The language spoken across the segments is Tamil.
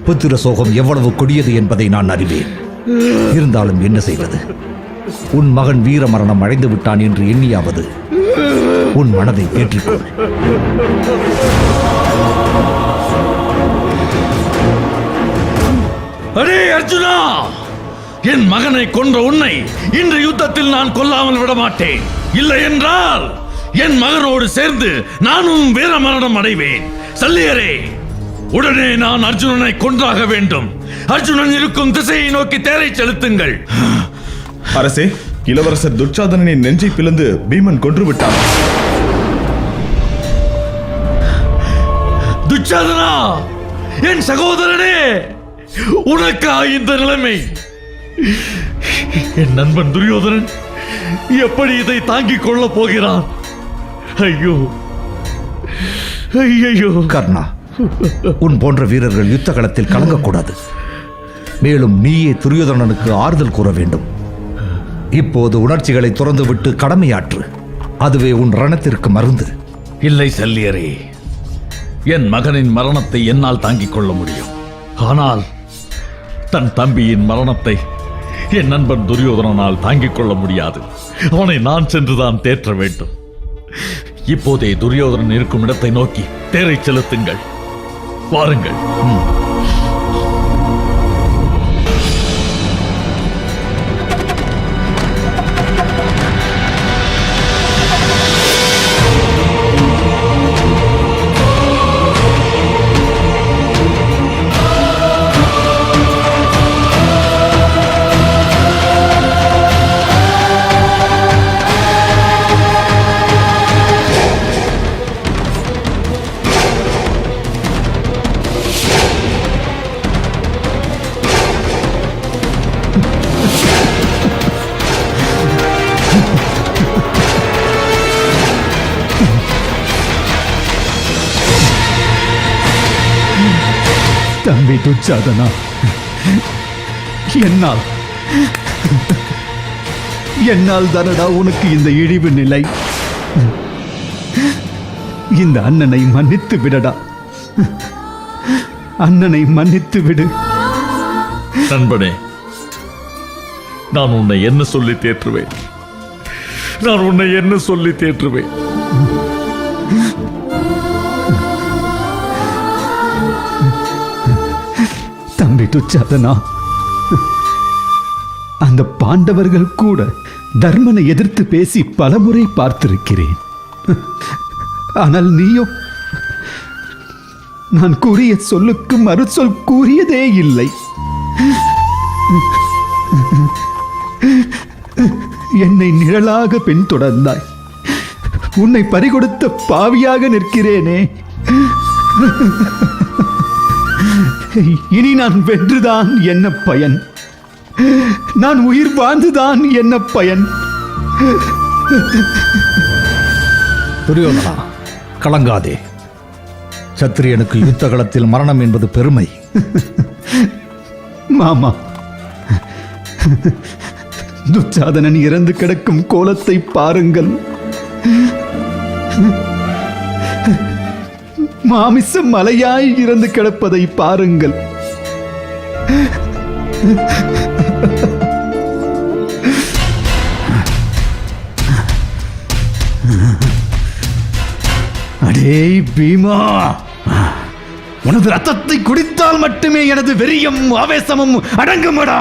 புத்திர சோகம் எவ்வளவு கொடியது என்பதை நான் அறிவேன். இருந்தாலும் என்ன செய்வது? உன் மகன் வீர மரணம் அடைந்து விட்டான் என்று எண்ணியாவது உன் மனதை ஏற்றிக்கொள். அடே அர்ஜுனா, என் மகனை கொன்ற உன்னை இன்று யுத்தத்தில் நான் கொல்லாமல் விடமாட்டேன். இல்லை என்றால் என் மகனோடு சேர்ந்து நானும் வீர மரணம் அடைவேன். சல்லியரே, உடனே நான் அர்ஜுனனை கொன்றாக வேண்டும். அர்ஜுனன் இருக்கும் திசையை நோக்கி தேரை செலுத்துங்கள். அரசே, இளவரசர் துச்சாதனனின் நெஞ்சை பிளந்து பீமன் கொன்று விட்டான். துச்சாதனா, என் சகோதரனே, உனக்கா இந்த நிலைமை? என் நண்பன் துரியோதனன் எப்படி இதை தாங்கிக் கொள்ளப் போகிறான்? ஐயோ ஐயோ! கர்ணா, உன் போன்ற வீரர்கள் யுத்த களத்தில் கலங்கக்கூடாது. மேலும் நீயே துரியோதனனுக்கு ஆறுதல் கூற வேண்டும். இப்போது உணர்ச்சிகளை துறந்துவிட்டு கடமையாற்று. அதுவே உன் ரணத்திற்கு மருந்து. இல்லை சல்லியரே, என் மகனின் மரணத்தை என்னால் தாங்கிக் கொள்ள முடியும். ஆனால் தன் தம்பியின் மரணத்தை என் நண்பன் துரியோதனனால் தாங்கிக் கொள்ள முடியாது. அவனை நான் சென்றுதான் தேற்ற வேண்டும். இப்போதே துரியோதனன் இருக்கும் இடத்தை நோக்கி தேரை செலுத்துங்கள். வாருங்கள். தம்பி துச்சாதனா, என்னால் தானடா உனக்கு இந்த இழிவு நிலை. இந்த அண்ணனை மன்னித்து விடடா. அண்ணனை மன்னித்து விடு. நண்பனே, நான் உன்னை என்ன சொல்லி தேற்றுவேன்? நான் உன்னை என்ன சொல்லி தேற்றுவேன்? தம்பி துச்சாதனா, அந்த பாண்டவர்கள் கூட தர்மனை எதிர்த்து பேசி பலமுறை பார்த்திருக்கிறேன். ஆனால் நீயோ நான் கூறிய சொல்லுக்கு மறுசொல் கூறியதே இல்லை. என்னை நிழலாக பின்தொடர்ந்தாய். உன்னை பறிகொடுத்த பாவியாக நிற்கிறேனே. இனி நான் வென்றுதான் என்ன பயன்? நான் உயிர் வாழ்ந்துதான் என்ன பயன்? துரியோதனா, கலங்காதே. சத்திரியனுக்கு யுத்த களத்தில் மரணம் என்பது பெருமை. மாமா, துச்சாதனன் இறந்து கிடக்கும் கோலத்தை பாருங்கள். மாமிச மலையாய் இறந்து கிடப்பதை பாருங்கள். அடே பீமா, உனது ரத்தத்தை குடித்தால் மட்டுமே எனது வெறியும் ஆவேசமும் அடங்குமடா.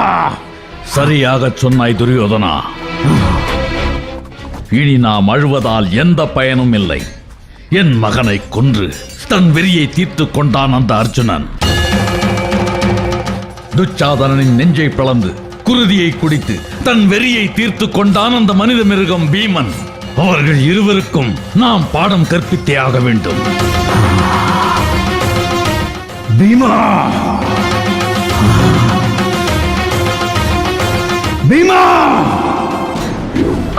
சரியாக சொன்னாய் துரியோதனா. இனி நாம் அழுவதால் எந்த பயனும் இல்லை. என் மகனை கொன்று தன் வெறியை தீர்த்து கொண்டான் அந்த அர்ஜுனன். துச்சாதனனின் நெஞ்சை பிளந்து குருதியை குடித்து தன் வெறியை தீர்த்து கொண்டான் அந்த மனித மிருகம் பீமன். அவர்கள் இருவருக்கும் நாம் பாடம் கற்பித்தே ஆக வேண்டும். பீமா, பீமா!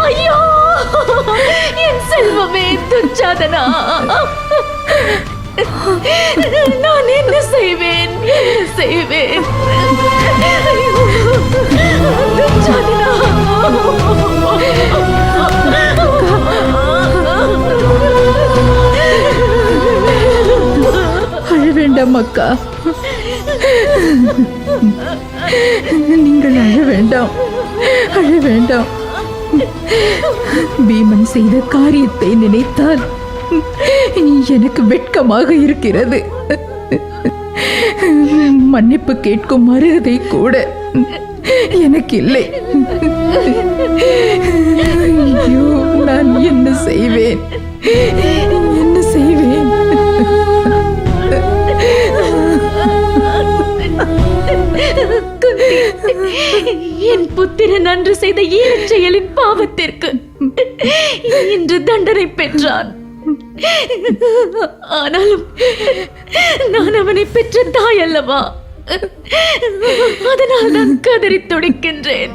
ஐயோ, என் செல்வமே துச்சாதனா, நான் என்ன செய்வேன்? ஐயோ, துச்சாதனா! அழ வேண்டாம் அக்கா. நீங்கள் அழ வேண்டாம், அழ வேண்டாம். பீமன் செய்த காரியத்தை நினைத்தால் எனக்கு வெட்கமாக இருக்கிறது. மன்னிப்பு கேட்கும் அருகதை கூட எனக்கு இல்லை. ஐயோ, நான் என்ன செய்வேன், என்ன செய்வேன்? என் புத்திரன் அன்று செய்த ஈரச் செயலின் பாவத்திற்கு இன்று தண்டனை பெற்றான். ஆனாலும் நான் அவனை பெற்ற தாய் அல்லவா? அதனால் நான் கதறி துடிக்கின்றேன்.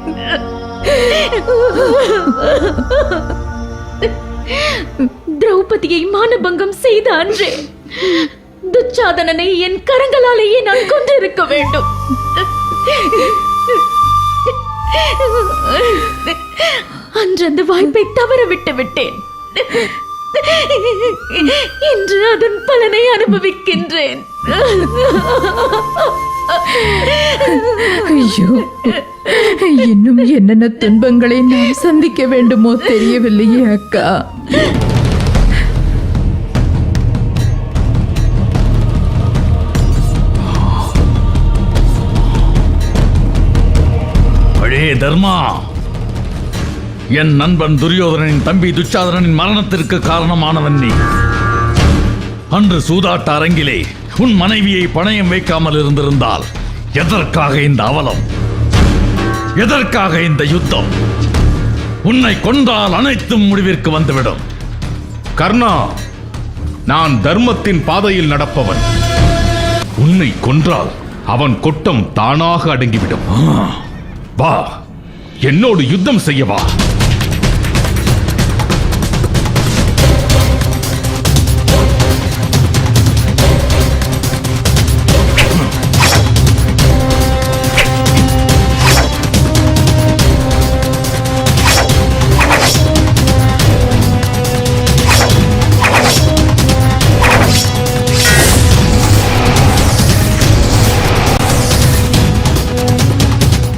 திரௌபதியை மானபங்கம் செய்த அன்றே துச்சாதனனை என் கரங்களாலேயே நான் கொன்றிருக்க வேண்டும். அன்று அந்த வாய்ப்பை தவற விட்டு விட்டேன். இன்று அதன் பலனை அனுபவிக்கின்றேன். ஐயோ, இன்னும் என்னென்ன துன்பங்களை நாம் சந்திக்க வேண்டுமோ தெரியவில்லையே அக்கா. அழே தர்மா, என் நண்பன் துரியோதனனின் தம்பி துச்சாதனனின் மரணத்திற்கு காரணமானவன் நீ. அன்று சூதாட்ட அரங்கிலே உன் மனைவியை பணயம் வைக்காமல் இருந்திருந்தால் எதற்காக இந்த அவலம், எதற்காக இந்த யுத்தம்? உன்னை கொன்றால் அனைத்தும் முடிவிற்கு வந்துவிடும். கர்ணா, நான் தர்மத்தின் பாதையில் நடப்பவன். உன்னை கொன்றால் அவன் கொட்டம் தானாக அடங்கிவிடும். வா, என்னோடு யுத்தம் செய்ய வா.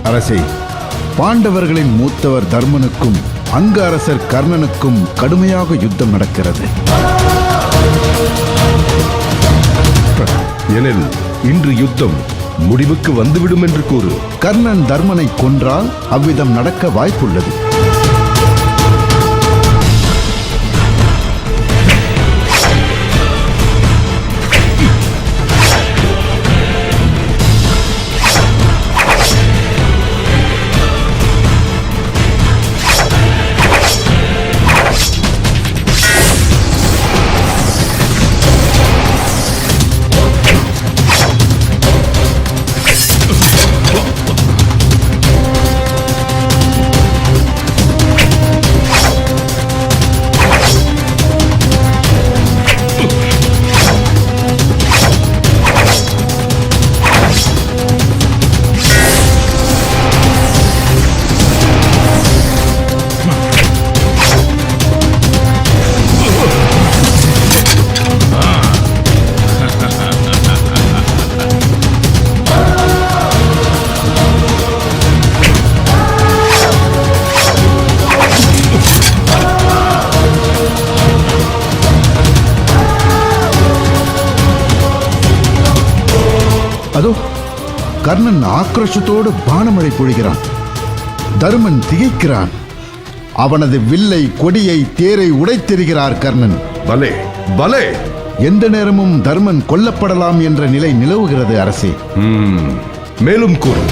அரசே, பாண்டவர்களின் மூத்தவர் தர்மனுக்கும் அங்க அரசர் கர்ணனுக்கும் கடுமையாக யுத்தம் நடக்கிறது. எனில் இன்று யுத்தம் முடிவுக்கு வந்துவிடும் என்று கூறு. கர்ணன் தர்மனை கொன்றால் அவ்விதம் நடக்க வாய்ப்புள்ளது. அதோ கர்ணன் ஆக்ரோஷத்தோடு பானமழை பொழிகிறான். தருமன் திகைக்கிறான். அவனது வில்லை, கொடியை, தேரை உடைத்தெறிகிறார் கர்ணன். பலே பலே! எந்த நேரமும் தர்மன் கொல்லப்படலாம் என்ற நிலை நிலவுகிறது அரசே. மேலும் கூறு.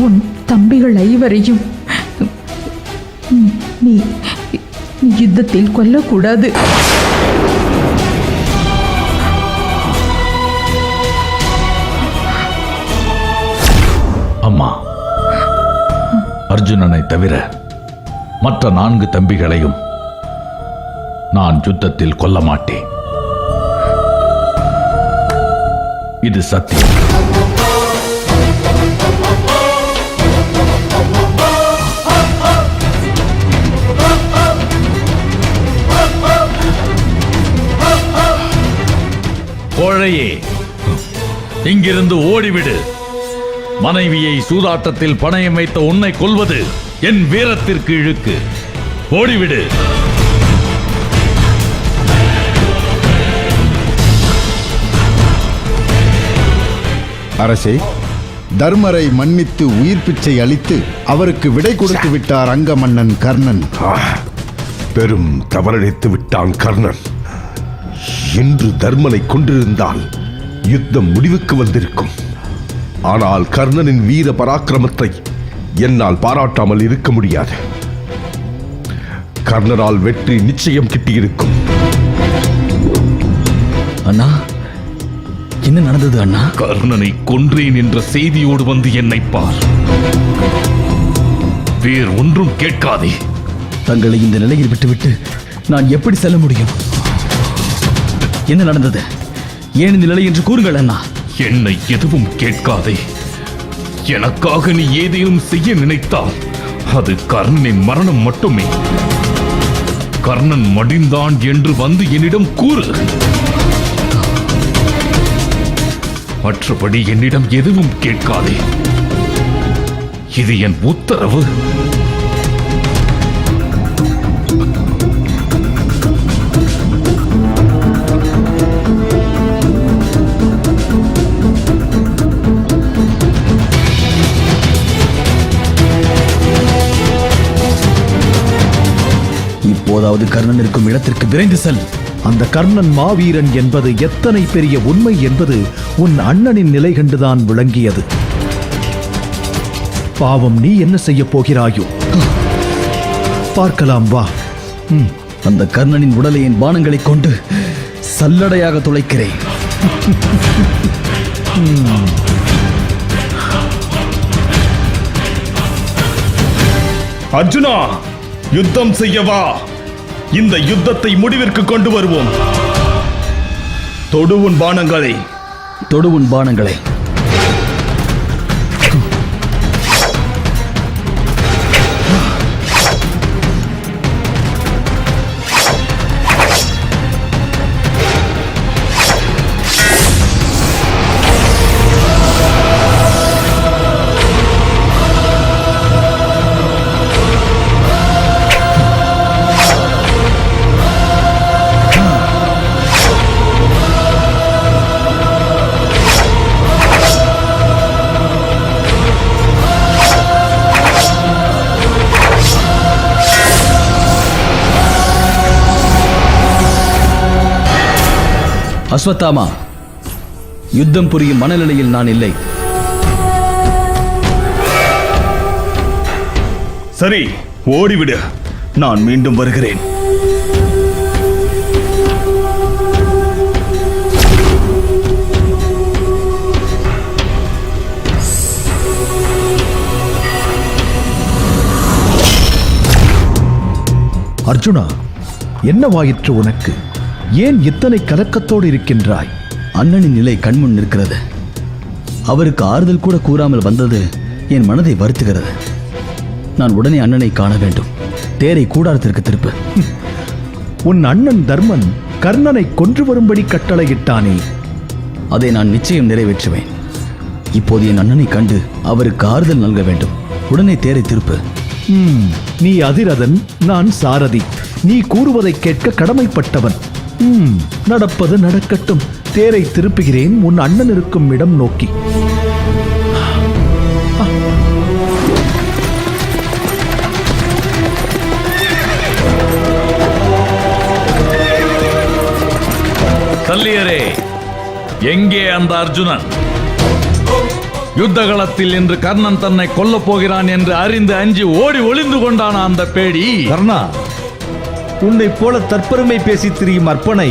உன் தம்பிகள் ஐவரையும் நீ யுத்தத்தில் கொல்லக்கூடாது. அம்மா, அர்ஜுனனை தவிர மற்ற 4 தம்பிகளையும் நான் யுத்தத்தில் கொல்ல மாட்டேன். இது சத்தியம். கோழையே, இங்கிருந்து ஓடிவிடு. மனைவியை சூதாட்டத்தில் பணயம் வைத்த உன்னை கொல்வது என் வீரத்திற்கு இழுக்கு. ஓடிவிடு. அரசே, தர்மரை மன்னித்து உயிர் பிச்சை அளித்து அவருக்கு விடை கொடுத்து விட்டார் அங்க மன்னன் கர்ணன். பெரும் தவறளித்து விட்டான் கர்ணன். இன்று தர்மனை கொண்டிருந்தால் யுத்தம் முடிவுக்கு வந்திருக்கும். ஆனால் கர்ணனின் வீர பராக்கிரமத்தை என்னால் பாராட்டாமல் இருக்க முடியாது. கர்ணனால் வெற்றி நிச்சயம் கிட்டியிருக்கும். அண்ணா, என்ன நடந்தது அண்ணா? கர்ணனை கொன்றேன் என்ற செய்தியோடு வந்து என்னை பார். வேறு ஒன்றும் கேட்காதே. தங்களை இந்த நிலையில் விட்டுவிட்டு நான் எப்படி செல்ல முடியும்? என்ன நடந்தது? ஏன் இந்த நிலை என்று கூறுங்கள் அண்ணா. என்னை எதுவும் கேட்காதே. எனக்காக நீ ஏதேனும் செய்ய நினைத்தால் அது கர்ணனின் மரணம் மட்டுமே. கர்ணன் மடிந்தான் என்று வந்து என்னிடம் கூறு. மற்றபடி என்னிடம் எதுவும் கேட்காதே. இது என் உத்தரவு. இப்போதாவது கர்ணன் இருக்கும் இடத்திற்கு விரைந்து செல். அந்த கர்ணன் மாவீரன் என்பது எத்தனை பெரிய உண்மை என்பது உன் அண்ணனின் நிலை கண்டுதான் விளங்கியது. பாவம், நீ என்ன செய்ய போகிறாயோ பார்க்கலாம், வா. அந்த கர்ணனின் உடலை என் பானங்களை கொண்டு சல்லடையாக துளைக்கிறேன். அர்ஜுனா, யுத்தம் செய்யவா. இந்த யுத்தத்தை முடிவிற்கு கொண்டு வருவோம். தொடு உன் பானங்களை. தொடு உன் பானங்களை. அஸ்வத்தாமா, யுத்தம் புரியும் மனநிலையில் நான் இல்லை. சரி, ஓடிவிடு. நான் மீண்டும் வருகிறேன். அர்ஜுனா, என்னவாயிற்று உனக்கு? ஏன் இத்தனை கலக்கத்தோடு இருக்கின்றாய்? அண்ணனின் நிலை கண்முன் நிற்கிறது. அவருக்கு ஆறுதல் கூட கூறாமல் வந்தது என் மனதை வருத்துகிறது. நான் உடனே அண்ணனை காண வேண்டும். தேரை கூடாரத்திற்கு திருப்பு. உன் அண்ணன் தர்மன் கர்ணனை கொன்று வரும்படி கட்டளையிட்டானே. அதை நான் நிச்சயம் நிறைவேற்றுவேன். இப்போது என் அண்ணனை கண்டு அவருக்கு ஆறுதல் நல்க வேண்டும். உடனே தேரை திருப்பு. நீ அதிரதன், நான் சாரதி. நீ கூறுவதை கேட்க கடமைப்பட்டவன். நடப்பது நடக்கட்டும். தேரை திருப்புகிறேன் உன் அண்ணன் இருக்கும் இடம் நோக்கி. சல்லியரே, எங்கே அந்த அர்ஜுனன்? யுத்தகளத்தில் இன்று கர்ணன் தன்னை கொல்லப் போகிறான் என்று அறிந்து அஞ்சி ஓடி ஒளிந்து கொண்டான அந்த பேடி. கர்ணா, உன்னை போல தற்பெருமை பேசி திரியும் அற்பனை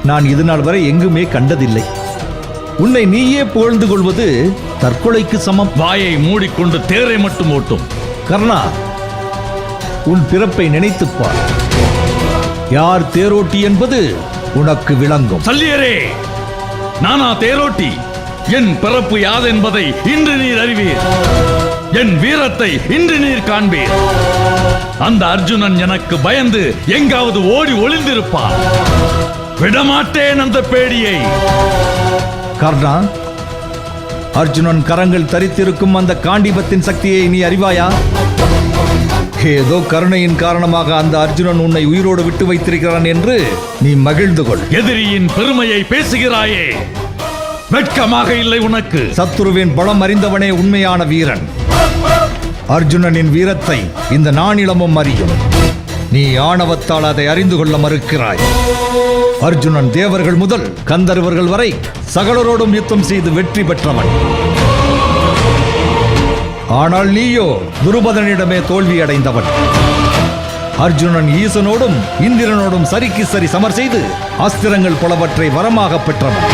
நான் இதுநாள் வரை எங்குமே கண்டதில்லை. உன்னை நீயே புகழ்ந்து கொள்வது தற்கொலைக்கு சமம். வாயை மூடிக்கொண்டு தேரை மட்டும் ஓட்டும். கர்ணா, உன் பிறப்பை நினைத்துப் பார். யார் தேரோட்டி என்பது உனக்கு விளங்கும். சல்லியரே, நானா தேரோட்டி? என் பிறப்பு யாதென்பதை இன்று நீர் அறிவீர். என் வீரத்தை இன்று நீர் காண்பீர். அந்த அர்ஜுனன் எனக்கு பயந்து எங்காவது ஓடி ஒளிந்திருப்பான். விடமாட்டேன் அந்த பேடியை. கர்ணா, அர்ஜுனன் கரங்கள் தரித்திருக்கும் அந்த காண்டீபத்தின் சக்தியை நீ அறிவாயா? ஏதோ கருணையின் காரணமாக அந்த அர்ஜுனன் உன்னை உயிரோடு விட்டு வைத்திருக்கிறான் என்று நீ மகிழ்ந்து கொள். எதிரியின் பெருமையை பேசுகிறாயே, வெட்கமாக இல்லை உனக்கு? சத்துருவின் பலம் அறிந்தவனே உண்மையான வீரன். அர்ஜுனனின் வீரத்தை இந்த நானிலமும் அறியும். நீ ஆணவத்தால் அதை அறிந்து கொள்ள மறுக்கிறாய். அர்ஜுனன் தேவர்கள் முதல் கந்தர்வர்கள் வரை சகலரோடும் யுத்தம் செய்து வெற்றி பெற்றவன். ஆனால் நீயோ துருபதனிடமே தோல்வி அடைந்தவன். அர்ஜுனன் ஈசனோடும் இந்திரனோடும் சரிக்கு சரி சமர் செய்து அஸ்திரங்கள் பலவற்றை வரமாக பெற்றவன்.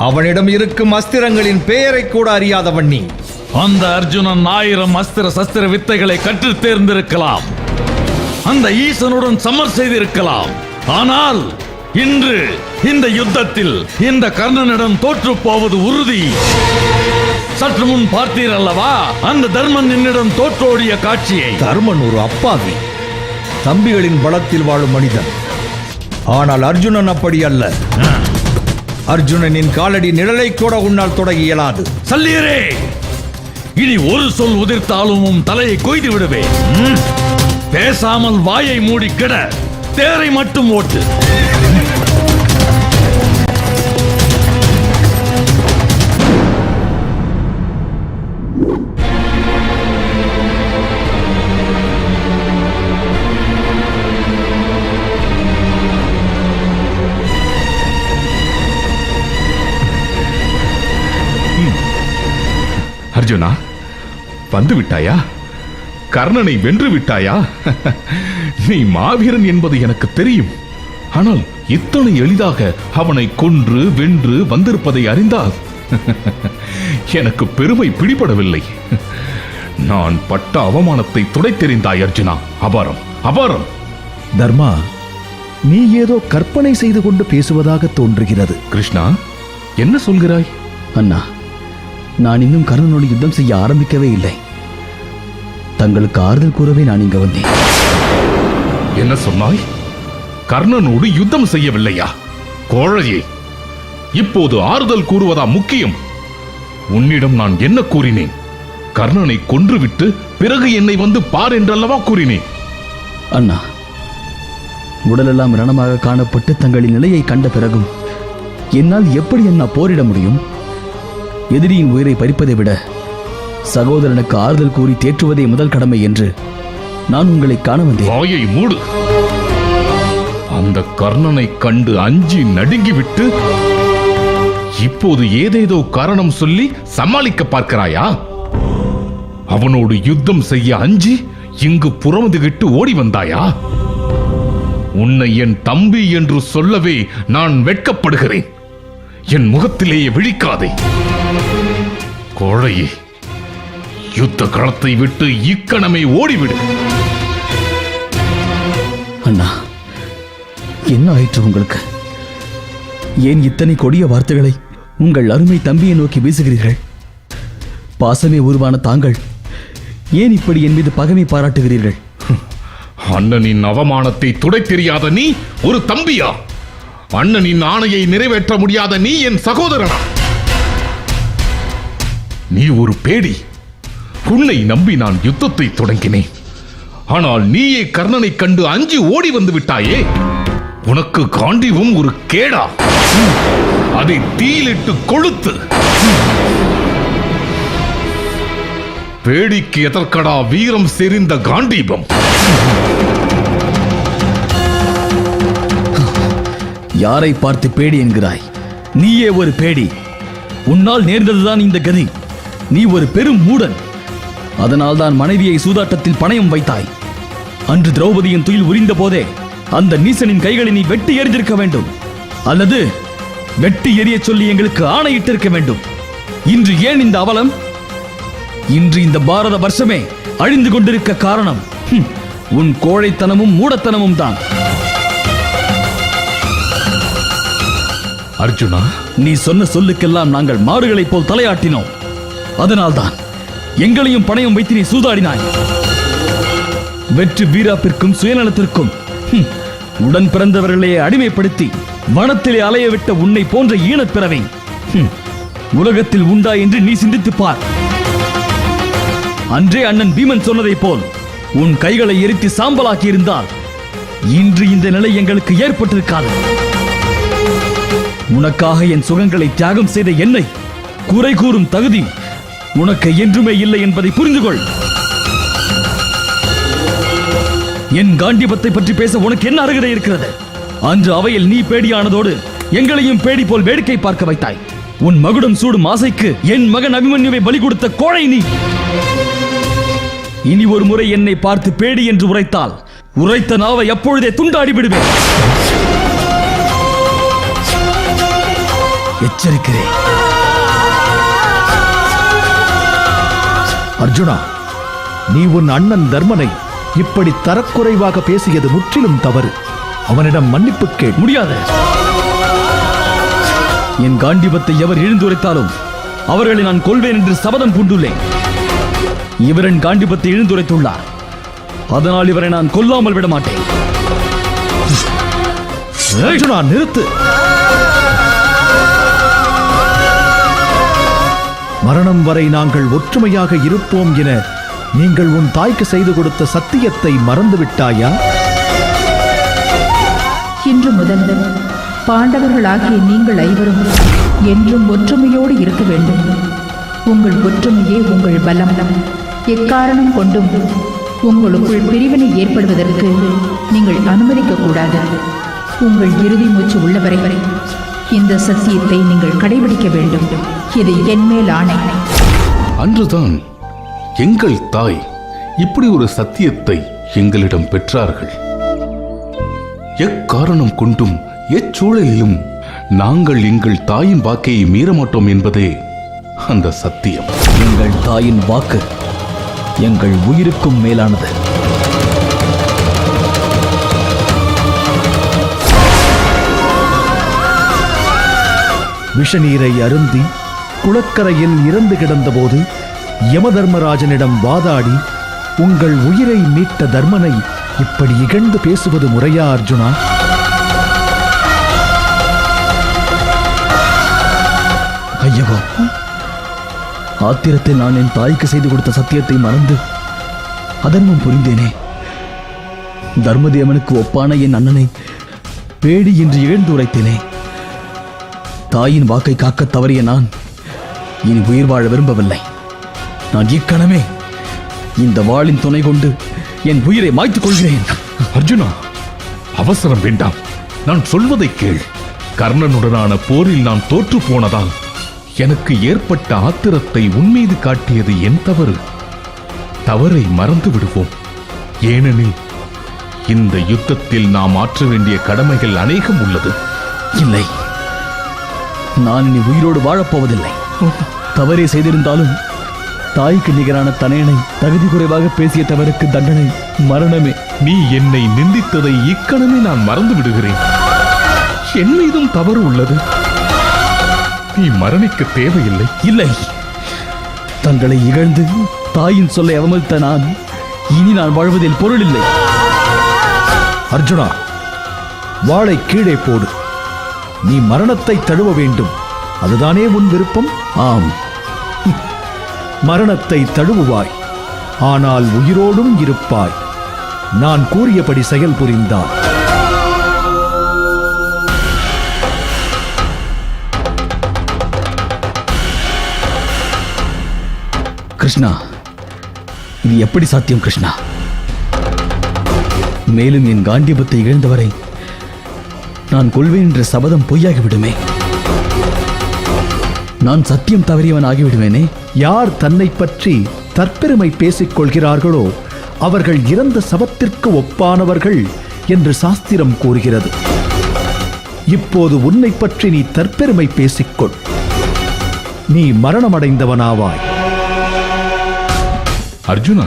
அவனிடம் இருக்கும் அஸ்திரங்களின் பெயரை கூட அறியாதவன் நீ. அந்த அர்ஜுனன் 1000 அஸ்திர சஸ்திர வித்தைகளை கற்றுத் தேர்ந்திருக்கலாம். அந்த ஈசனுடன் சமர் செய்திருக்கலாம். ஆனால் இன்று இந்த யுத்தத்தில் இந்த கர்ணனிடம் தோற்று போவது உறுதி. சற்று முன் பார்த்தீர் அல்லவா அந்த தர்மன் என்னிடம் தோற்றோடிய காட்சியை? தர்மன் ஒரு அப்பாவி, தம்பிகளின் பலத்தில் வாழும் மனிதன். ஆனால் அர்ஜுனன் அப்படி அல்ல. அர்ஜுனனின் காலடி நிழலை கூட உன்னால் தொட இயலாது. சல்லியரே, இனி ஒரு சொல் உதிர்த்தாலும் உன் தலையை கொய்து விடுவேன். பேசாமல் வாயை மூடி கிட, தேரை மட்டும் ஓட்டு. அர்ஜுனா, வந்து விட்டாயா? கர்ணனை வென்று விட்டாயா? நீ மாவீரன் என்பது எனக்கு தெரியும். ஆனால் இத்தனை எளிதாக அவனை கொன்று வென்று வந்திருப்பதை அறிந்தால் எனக்கு பெருமை பிடிபடவில்லை. நான் பட்ட அவமானத்தை துடைத்தெறிந்தாய் அர்ஜுனா. அபாரம், அபாரம். தர்மா, நீ ஏதோ கற்பனை செய்து கொண்டு பேசுவதாக தோன்றுகிறது. கிருஷ்ணா, என்ன சொல்கிறாய்? அண்ணா, நான் இன்னும் கர்ணனோடு யுத்தம் செய்ய ஆரம்பிக்கவே இல்லை. தங்களுக்கு ஆறுதல் கூறவே நான் இங்க வந்தேன். என்ன சொன்னாய்? கர்ணனோடு யுத்தம் செய்யவில்லையா? கோழையே, இப்போது ஆறுதல் கூறுவதா முக்கியம்? உன்னிடம் நான் என்ன கூறினேன்? கர்ணனை கொன்றுவிட்டு பிறகு என்னை வந்து பார் என்றல்லவா கூறினேன். அண்ணா, உடலெல்லாம் ரணமாக காணப்பட்டு தங்களின் நிலையை கண்ட பிறகும் என்னால் எப்படி அண்ணா போரிட முடியும்? எதிரியின் உயிரை பறிப்பதை விட சகோதரனுக்கு ஆறுதல் கூறி தேற்றுவதே முதல் கடமை என்று நான் உங்களை காண வந்தேன். வாயை மூடு. அந்த கர்ணனை கண்டு அஞ்சி நடுங்கிவிட்டு இப்போது ஏதேதோ காரணம் சொல்லி சமாளிக்க பார்க்கிறாயா? அவனோடு யுத்தம் செய்ய அஞ்சி இங்கு புறமுதுகிட்டு ஓடி வந்தாயா? உன்னை என் தம்பி என்று சொல்லவே நான் வெட்கப்படுகிறேன். என் முகத்திலேயே விழிக்காதே. கோழையே, யுத்த களத்தை விட்டு இக்கணமே ஓடிவிடு. அண்ணா, என்ன ஆயிற்று உங்களுக்கு? ஏன் இத்தனை கொடிய வார்த்தைகளை உங்கள் அருமை தம்பியை நோக்கி வீசுகிறீர்கள்? பாசமே உருவான தாங்கள் ஏன் இப்படி என் மீது பகைமை பாராட்டுகிறீர்கள்? அண்ணனின் அவமானத்தை துடைத் தெரியாத நீ ஒரு தம்பியா? அண்ணனின் ஆணையை நிறைவேற்ற முடியாத நீ என் சகோதரனா? நீ ஒரு பேடி. உன்னை நம்பி நான் யுத்தத்தை தொடங்கினேன். ஆனால் நீயே கர்ணனை கண்டு அஞ்சி ஓடி வந்து விட்டாயே. உனக்கு காண்டீபம் ஒரு கேடா? அதை தீயிலிட்டு கொளுத்து. பேடிக்கு எதற்கடா வீரம் செறிந்த காண்டீபம்? யாரை பார்த்து பேடி என்கிறாய்? நீயே ஒரு பேடி. உன்னால் நேர்ந்ததுதான் இந்த கதி. நீ ஒரு பெரும் மூடன். அதனால் தான் மனைவியை சூதாட்டத்தில் பணயம் வைத்தாய். அன்று திரௌபதியின் துயில் உரிந்த போதே அந்த நீசனின் கைகளை நீ வெட்டி எறிந்திருக்க வேண்டும். அல்லது வெட்டி எறிய சொல்லி எங்களுக்கு ஆணையிட்டிருக்க வேண்டும். இன்று ஏன் இந்த அவலம்? இன்று இந்த பாரத வருஷமே அழிந்து கொண்டிருக்க காரணம் உன் கோழைத்தனமும் மூடத்தனமும் தான். அர்ஜுனா, நீ சொன்ன சொல்லுக்கெல்லாம் நாங்கள் மாடுகளைப் போல் தலையாட்டினோம். அதனால்தான் எங்களையும் பணையும் வைத்து நீ சூதாடினாய். வெற்று வீராப்பிற்கும் சுயநலத்திற்கும் உடன் பிறந்தவர்களையே அடிமைப்படுத்தி வனத்திலே அலைய விட்ட உன்னை போன்ற ஈனப்பிறவை உலகத்தில் உண்டா என்று நீ சிந்தித்துப் பார். அன்றே அண்ணன் பீமன் சொன்னதைப் போல் உன் கைகளை எரித்து சாம்பலாக்கி இருந்தால் இன்று இந்த நிலை எங்களுக்கு ஏற்பட்டிருக்காது. உனக்காக என் சுகங்களை தியாகம் செய்த என்னை குறை கூறும் தகுதி உனக்கு என்றுமே இல்லை என்பதை புரிந்து கொள். என் காண்டிபத்தை பற்றி பேச உனக்கு என்ன அருகதை இருக்கிறது? அன்று அவையில் நீ பேடியானதோடு எங்களையும் பேடி போல் வேடிக்கை பார்க்க வைத்தாய். உன் மகுடம் சூடும் ஆசைக்கு என் மகன் அபிமன்யுவை பலி கொடுத்த கோழை நீ. இனி ஒரு முறை என்னை பார்த்து பேடி என்று உரைத்தால் உரைத்த நாவை அப்பொழுதே துண்டாடி விடுவேன். எச்சரிக்கிறேன். அர்ஜுனா, நீ உன் அண்ணன் தர்மனை இப்படி தரக்குறைவாக பேசியது முற்றிலும் தவறு. அவனிடம் மன்னிப்பு கேள். முடியாது. என் காண்டிபத்தை எவர் இழுந்துரைத்தாலும் அவர்களை நான் கொல்வேன் என்று சபதம் பூண்டுள்ளேன். இவரின் காண்டிபத்தை இழுந்துரைத்துள்ளார். அதனால் இவரை நான் கொல்லாமல் விட மாட்டேன். அர்ஜுனா, நிறுத்து. மரணம் வரை நாங்கள் ஒற்றுமையாக இருப்போம் என நீங்கள் உன் தாய்க்கு செய்து கொடுத்த சத்தியத்தை மறந்துவிட்டாயா? இன்று முதல் பாண்டவர்களாகிய நீங்கள் ஐவரும் என்றும் ஒற்றுமையோடு இருக்க வேண்டும். உங்கள் ஒற்றுமையே உங்கள் பலம். எக்காரணம் கொண்டும் உங்களுக்குள் பிரிவினை ஏற்படுவதற்கு நீங்கள் அனுமதிக்க கூடாது. உங்கள் இறுதி மூச்சு உள்ளவரை இந்த சத்தியத்தை நீங்கள் கடைபிடிக்க வேண்டும். இது என் மேல் ஆணை. அன்றுதான் எங்கள் தாய் இப்படி ஒரு சத்தியத்தை எங்களிடம் பெற்றார்கள். எக்காரணம் கொண்டும் எச்சூழலிலும் நாங்கள் எங்கள் தாயின் வாக்கை மீறமாட்டோம் என்பதே அந்த சத்தியம். எங்கள் தாயின் வாக்கு எங்கள் உயிருக்கும் மேலானது. விஷநீரை அருந்தி குளக்கரையில் இறந்து கிடந்தபோது யமதர்மராஜனிடம் வாதாடி உங்கள் உயிரை மீட்ட தர்மனை இப்படி இகழ்ந்து பேசுவது முறையா அர்ஜுனா? ஐயோ, ஆத்திரத்தில் நான் என் தாய்க்கு செய்து கொடுத்த சத்தியத்தை மறந்து அதர்மம் புரிந்தேனே. தர்மதேவனுக்கு ஒப்பான என் அண்ணனை பேடி என்று இழந்து உரைத்தேனே. தாயின் வாக்கை காக்க தவறிய நான் இனி உயிர் வாழ விரும்பவில்லை. நான் இக்கணமே இந்த வாளின் துணை கொண்டு என் உயிரை மாய்த்துக் கொள்கிறேன். அர்ஜுனா, அவசரம் வேண்டாம். நான் சொல்வதை கேள். கர்ணனுடனான போரில் நான் தோற்று போனதால் எனக்கு ஏற்பட்ட ஆத்திரத்தை உன்மீது காட்டியது என் தவறு. தவறை மறந்து விடுவோம். ஏனெனில் இந்த யுத்தத்தில் நாம் ஆற்ற வேண்டிய கடமைகள் அநேகம் உள்ளது. இல்லை, நான் இனி உயிரோடு வாழப்போவதில்லை. தவறே செய்திருந்தாலும் தாய்க்கு நிகரான தனையனை தகுதி குறைவாக பேசிய தவறுக்கு தண்டனை மரணமே. நீ என்னை நிந்தித்ததை இக்கணமே நான் மறந்து விடுகிறேன். என் மீதும் தவறு உள்ளது. நீ மரணிக்க தேவையில்லை. இல்லை, தங்களை இகழ்ந்து தாயின் சொல்லை அவமதித்த நான் இனி நான் வாழ்வதில் பொருள் இல்லை. அர்ஜுனா, வாளை கீழே போடு. நீ மரணத்தை தழுவ வேண்டும், அதுதானே உன் விருப்பம்? ஆம், மரணத்தை தழுவுவாய், ஆனால் உயிரோடும் இருப்பாய். நான் கூறியபடி செயல் புரிந்தார். கிருஷ்ணா, இது எப்படி சாத்தியம் கிருஷ்ணா? மேலும் என் காண்டிபத்தை இழந்தவரை நான் கொள்வேன் என்ற சபதம் பொய்யாகிவிடுமே. நான் சத்தியம் தவறியவன் ஆகிவிடுவேனே. யார் தன்னை பற்றி தற்பெருமை பேசிக் கொள்கிறார்களோ அவர்கள் இறந்த சபத்திற்கு ஒப்பானவர்கள் என்று சாஸ்திரம் கூறுகிறது. இப்போது உன்னை பற்றி நீ தற்பெருமை பேசிக்கொள். நீ மரணமடைந்தவனாவாய். அர்ஜுனா,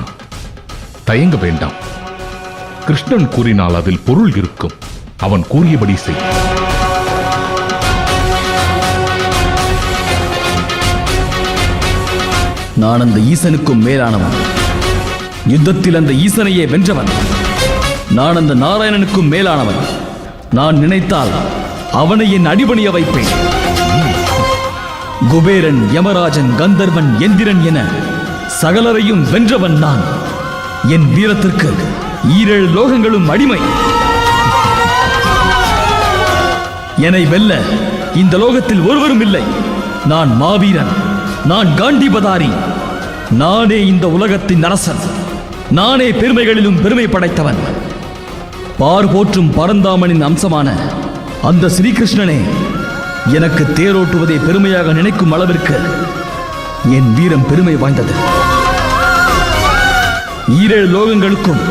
தயங்க வேண்டாம். கிருஷ்ணன் கூறினால் அதில் பொருள் இருக்கும். அவன் கூறியபடி செய். நான் அந்த ஈசனுக்கும் மேலானவன். யுத்தத்தில் அந்த ஈசனையே வென்றவன். நான் அந்த நாராயணனுக்கும் மேலானவன். நான் நினைத்தால் அவனை என் அடிபணிய வைப்பேன். குபேரன், யமராஜன், கந்தர்வன், எந்திரன் என சகலரையும் வென்றவன் நான். என் வீரத்திற்கு 7 லோகங்களும் அடிமை. என்னை வெல்ல இந்த லோகத்தில் ஒருவரும் இல்லை. நான் மாவீரன், நான் காண்டிபதாரி, நானே இந்த உலகத்தின் அரசன், நானே பெருமைகளிலும் பெருமை படைத்தவன். பார் போற்றும் பரந்தாமனின் அம்சமான அந்த ஸ்ரீகிருஷ்ணனே எனக்கு தேரோட்டுவதை பெருமையாக நினைக்கும் அளவிற்கு என் வீரம் பெருமை வாய்ந்தது. 7 லோகங்களுக்கும்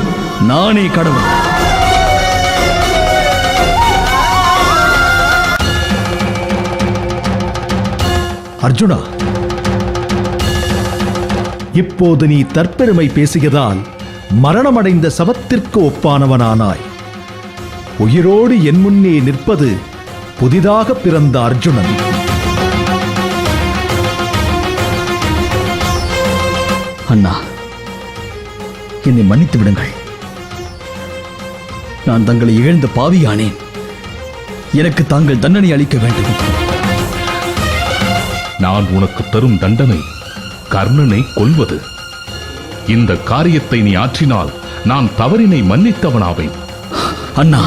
நானே கடவுள். அர்ஜுனா, இப்போது நீ தற்பெருமை பேசுகிறதால் மரணமடைந்த சவத்திற்கு ஒப்பானவனானாய். உயிரோடு என் முன்னே நிற்பது புதிதாக பிறந்த அர்ஜுனன். அண்ணா, என்னை மன்னித்து விடுங்கள். நான் தங்களை இழந்த பாவியானேன். எனக்கு தாங்கள் தண்டனை அளிக்க வேண்டும். நான் உனக்கு தரும் தண்டனை கர்ணனை கொல்வது. இந்த காரியத்தை நீ ஆற்றினால் நான் தவறினை மன்னித்தவனாவேன். அண்ணா,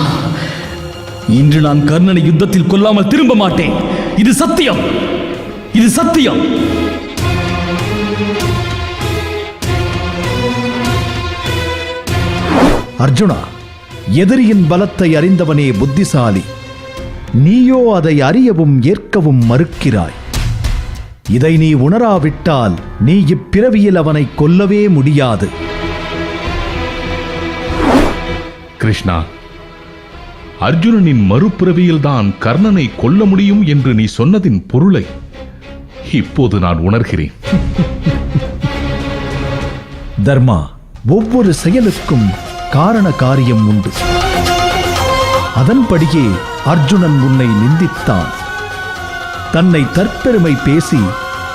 இன்று நான் கர்ணனை யுத்தத்தில் கொல்லாமல் திரும்ப மாட்டேன். இது சத்தியம், இது சத்தியம். அர்ஜுனா, எதிரியின் பலத்தை அறிந்தவனே புத்திசாலி. நீயோ அதை அறியவும் ஏற்கவும் மறுக்கிறாய். இதை நீ உணராவிட்டால் நீ இப்பிறவியில் அவனை கொல்லவே முடியாது. கிருஷ்ணா, அர்ஜுனனின் மறுபிறவியில்தான் கர்ணனை கொல்ல முடியும் என்று நீ சொன்னதின் பொருளை இப்போது நான் உணர்கிறேன். தர்மா, ஒவ்வொரு செயலுக்கும் காரண காரியம் உண்டு. அதன்படியே அர்ஜுனன் உன்னை நிந்தித்தான். தன்னை தற்பெருமை பேசி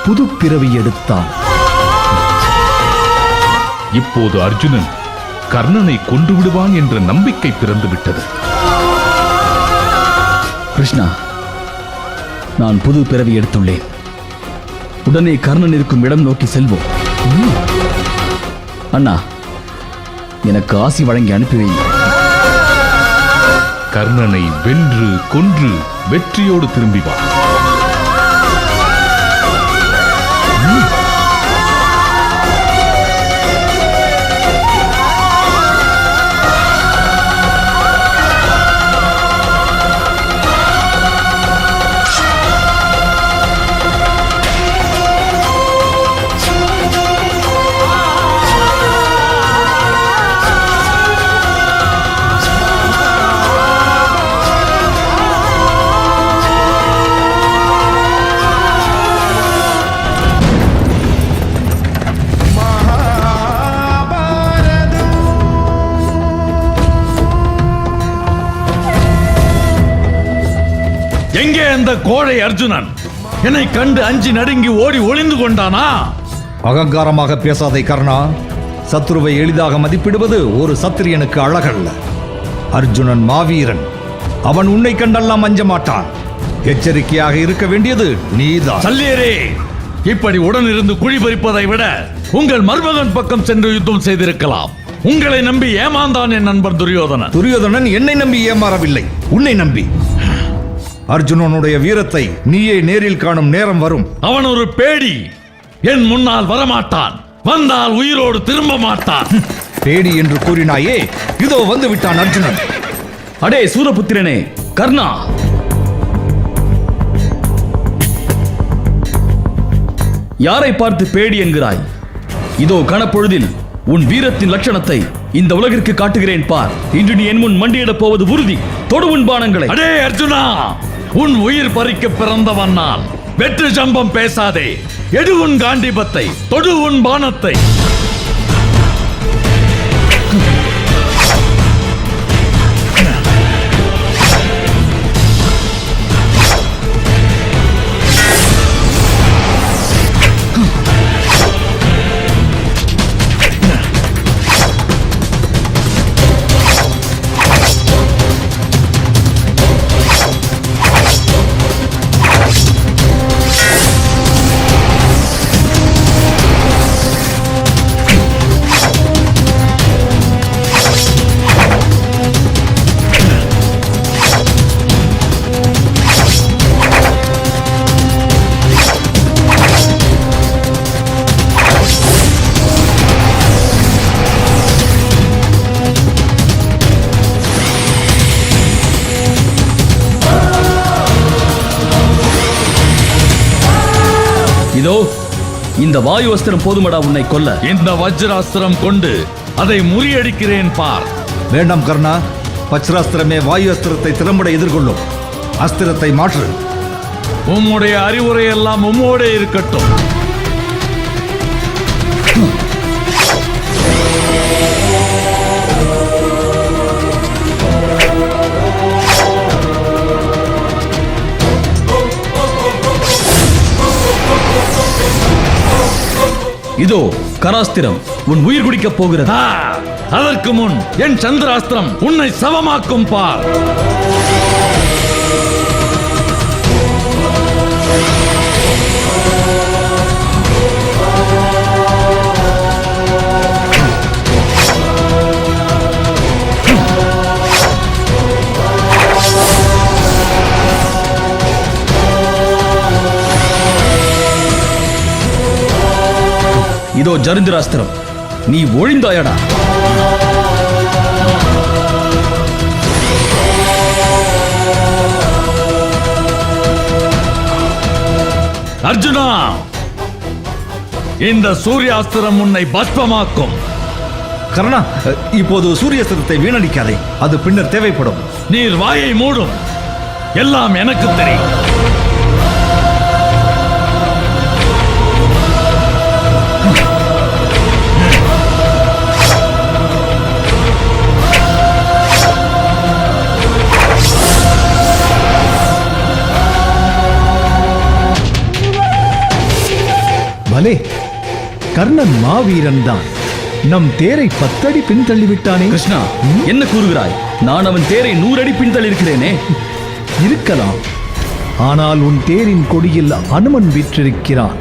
புது பிறவி எடுத்தான். இப்போது அர்ஜுனன் கர்ணனை கொண்டு விடுவான் என்ற நம்பிக்கை பிறந்துவிட்டது. கிருஷ்ணா, நான் புது பிறவி எடுத்துள்ளேன். உடனே கர்ணன் இருக்கும் இடம் நோக்கி செல்வோம். அண்ணா, எனக்கு ஆசி வழங்கி அனுப்பி வையுங்கள். கர்ணனை வென்று கொன்று வெற்றியோடு திரும்பி வா. எங்கே அந்த கோழை அர்ஜுனன்? என்னை கண்டு அஞ்சி நடுங்கி ஓடி ஒளிந்து கொண்டானா? அகங்காரமாக பேசாதே கர்ணா. சத்ருவை எளிதாக மதிப்பிடுவது ஒரு சத்திரியனுக்கு அழகல்ல. அர்ஜுனன் மாவீரன். அவன் உன்னை கண்டெல்லாம் அஞ்ச மாட்டான். எச்சரிக்கையாக இருக்க வேண்டியது நீதான். சல்லியரே, இப்படி உடனிருந்து குழி பறிப்பதை விட உங்கள் மருமகன் பக்கம் சென்று யுத்தம் செய்திருக்கலாம். உங்களை நம்பி ஏமாந்தான் என் நண்பர் துரியோதனன். துரியோதனன் என்னை நம்பி ஏமாறவில்லை, உன்னை நம்பி. அர்ஜுனனுடைய வீரத்தை நீயே நேரில் காணும் நேரம் வரும். அவன் ஒரு பேடி. என் முன்னால் வரமாட்டான். வந்தால் உயிரோடு திரும்ப மாட்டான். பேடி என்று கூறினாயே, இதோ வந்து விட்டான் அர்ஜுனன். அடே சூரபுத்திரனே, கர்ணா, யாரை பார்த்து பேடி என்கிறாய்? இதோ கணப்பொழுதில் உன் வீரத்தின் லட்சணத்தை இந்த உலகிற்கு காட்டுகிறேன் பார். இன்று நீ என் முன் மண்டியிடப் போவது உறுதி. தொடு உன் பானங்களை. அடே அர்ஜுனா, உன் உயிர் பறிக்க பிறந்தவன் நான். வெற்று ஜம்பம் பேசாதே. எடு உன் காண்டிபத்தை, தொடு உன் பானத்தை. இதோ இந்த வாயு அஸ்திரம் போதுமடா உன்னை கொல்ல. இந்த வஜ்ராஸ்திரம் கொண்டு அதை முறியடிக்கிறேன் பார். வேண்டாம் கர்ணா, வஜ்ராஸ்திரமே வாயு அஸ்திரத்தை திறம்பட எதிர்கொள்ளும். அஸ்திரத்தை மாற்று. உம்முடைய அறிவுரை எல்லாம் உம்மோடே இருக்கட்டும். இதோ கராஸ்திரம் உன் உயிர் குடிக்கப் போகிறது. அதற்கு முன் என் சந்திராஸ்திரம் உன்னை சவமாக்கும் பார். இதோ ஜரிந்திராஸ்திரம், நீ ஒழிந்தாயடா. அர்ஜுனா, இந்த சூர்யாஸ்திரம் உன்னை பஸ்பமாக்கும். கர்ணா, இப்போது சூரியஸ்திரத்தை வீணடிக்காதே, அது பின்னர் தேவைப்படும். நீர் வாயை மூடும். எல்லாம் எனக்கு தெரியும். பலே, கர்ணன் மாவீரன் தான். நம் தேரை 10 அடி பின்தள்ளிவிட்டானே. கிருஷ்ணா, என்ன கூறுகிறாய்? நான் அவன் தேரை 100 அடி பின்தள்ளியிருக்கிறேனே. இருக்கலாம், ஆனால் உன் தேரின் கொடியில் அனுமன் வீற்றிருக்கிறான்.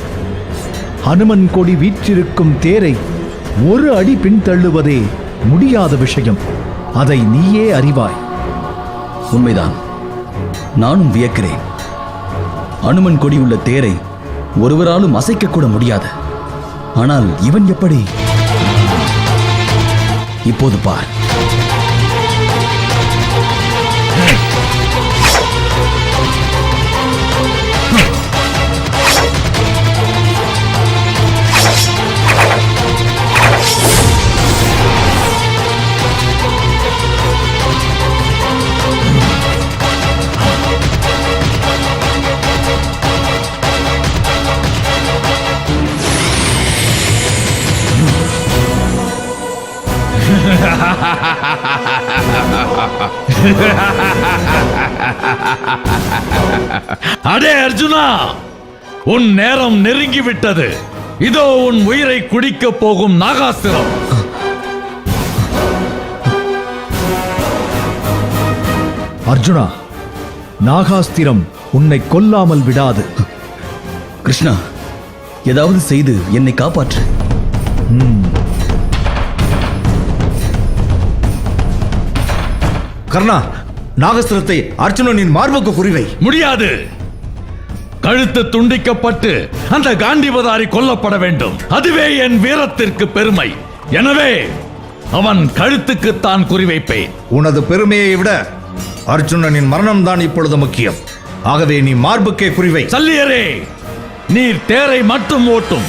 அனுமன் கொடி வீற்றிருக்கும் தேரை 1 அடி பின்தள்ளுவதே முடியாத விஷயம். அதை நீயே அறிவாய். உண்மைதான், நானும் வியக்கிறேன். அனுமன் கொடி உள்ள தேரை ஒருவராலும் அசைக்க கூட முடியாது. ஆனால் இவன் எப்படி? இப்போது பார். அடே அர்ஜுனா, உன் நேரம் நெருங்கிவிட்டது. இதோ உன் உயிரை குடிக்கப் போகும் நாகாஸ்திரம். அர்ஜுனா, நாகாஸ்திரம் உன்னை கொல்லாமல் விடாது. கிருஷ்ணா, ஏதாவது செய்து என்னை காப்பாற்று. கர்ணா, நாகாஸ்திரத்தை அர்ஜுனனின் மார்புக்கு குறிவை. முடியாது. கழுத்து துண்டிக்கப்பட்டு அந்த காண்டிபதாரி கொல்லப்பட வேண்டும். அதுவே என் வீரத்திற்கு பெருமை. எனவே அவன் கழுத்துக்கு தான் குறிவைப்பேன். உனது பெருமையை விட அர்ஜுனனின் மரணம் தான் இப்பொழுது முக்கியம். ஆகவே நீ மார்புக்கே குறிவை. சல்லியரே, நீர் தேரை மட்டும் ஓட்டும்.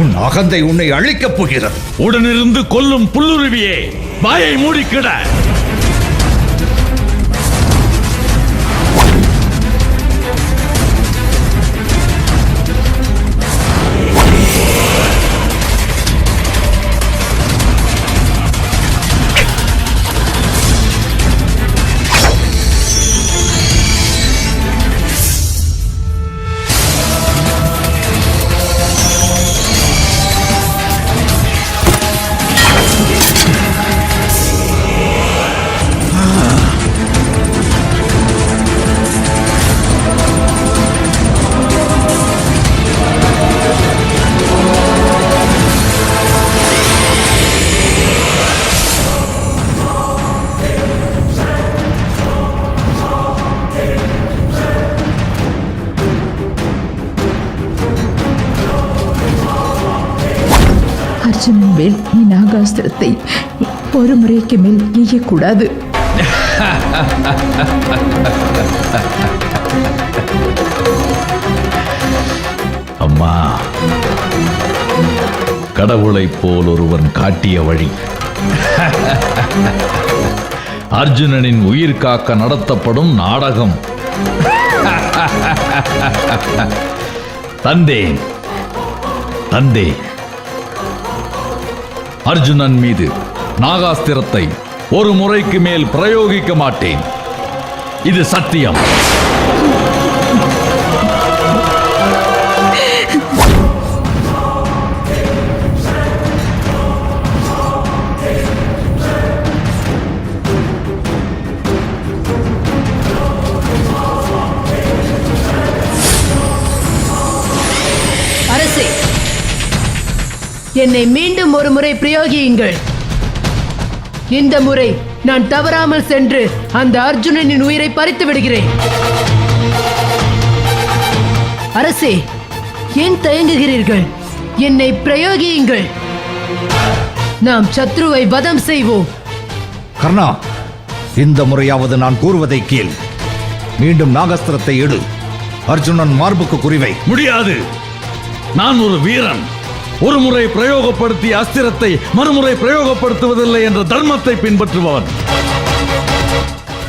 உன் அகந்தை உன்னை அழிக்கப் போகிறது. உடனிருந்து கொல்லும் புல்லுருவியே, வாயை மூடிக்கிட. அர்ஜுனன் மேல் நீ நாகாஸ்திரத்தை ஒரு முறைக்கு மேல் எய்யக்கூடாது. அம்மா, கடவுளைப் போல் ஒருவன் காட்டிய வழி. அர்ஜுனனின் உயிர் காக்க நடத்தப்படும் நாடகம். தந்தேன். அர்ஜுனன் மீது நாகாஸ்திரத்தை ஒரு முறைக்கு மேல் பிரயோகிக்க மாட்டேன். இது சத்தியம். அரசே, என்னை மீண்டும் ஒரு முறை பிரயோகியுங்கள். இந்த முறை நான் தவறாமல் சென்று அந்த அர்ஜுனனின் உயிரை பறித்து விடுகிறேன். அரசே, ஏன் தயங்குகிறீர்கள்? என்னை பிரயோகியுங்கள். நாம் சத்ருவை வதம் செய்வோம். கர்ணா, இந்த முறையாவது நான் கூறுவதை கேள். மீண்டும் நாகாஸ்திரத்தை எடு. அர்ஜுனன் மார்புக்கு குறிவை. முடியாது. நான் ஒரு வீரன். ஒரு முறை பிரயோகப்படுத்திய அஸ்திரத்தை மறுமுறை பிரயோகப்படுத்துவதில்லை என்ற தர்மத்தை பின்பற்றுபவன்.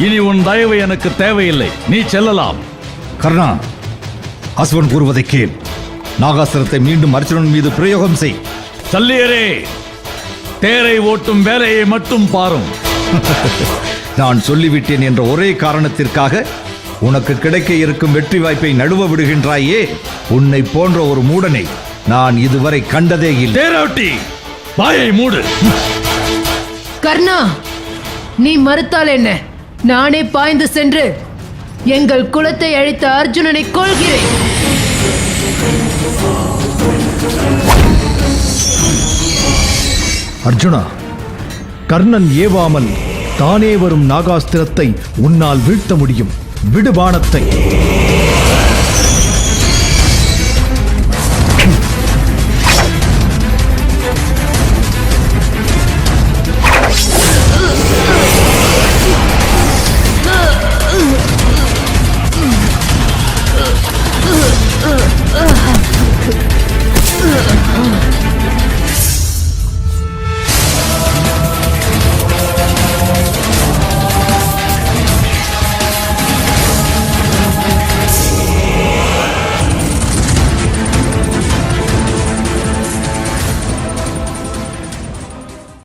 இனி உன் தயவு எனக்கு தேவையில்லை. நீ செல்லலாம். கர்ணா, அசுவன் கூறுவதை கேள். நாகாஸ்திரத்தை மீண்டும் அர்ஜுனன் மீது பிரயோகம் செய். சல்லியரே, தேரை ஓட்டும் வேலையை மட்டும் பாரும். நான் சொல்லிவிட்டேன் என்ற ஒரே காரணத்திற்காக உனக்கு கிடைக்க இருக்கும் வெற்றி வாய்ப்பை நழுவ விடுகின்றாயே. உன்னை போன்ற ஒரு மூடனை நான் இதுவரை கண்டதே இல்லை. தேரோட்டி, வாயை மூடு. கர்ணா, நீ மறுத்தால் என்ன? நானே பாய்ந்து சென்று எங்கள் குலத்தை அழித்த அர்ஜுனனை கொல்கிறேன். அர்ஜுனா, கர்ணன் ஏவாமல் தானே வரும் நாகாஸ்திரத்தை உன்னால் வீழ்த்த முடியும். விடு பாணத்தை.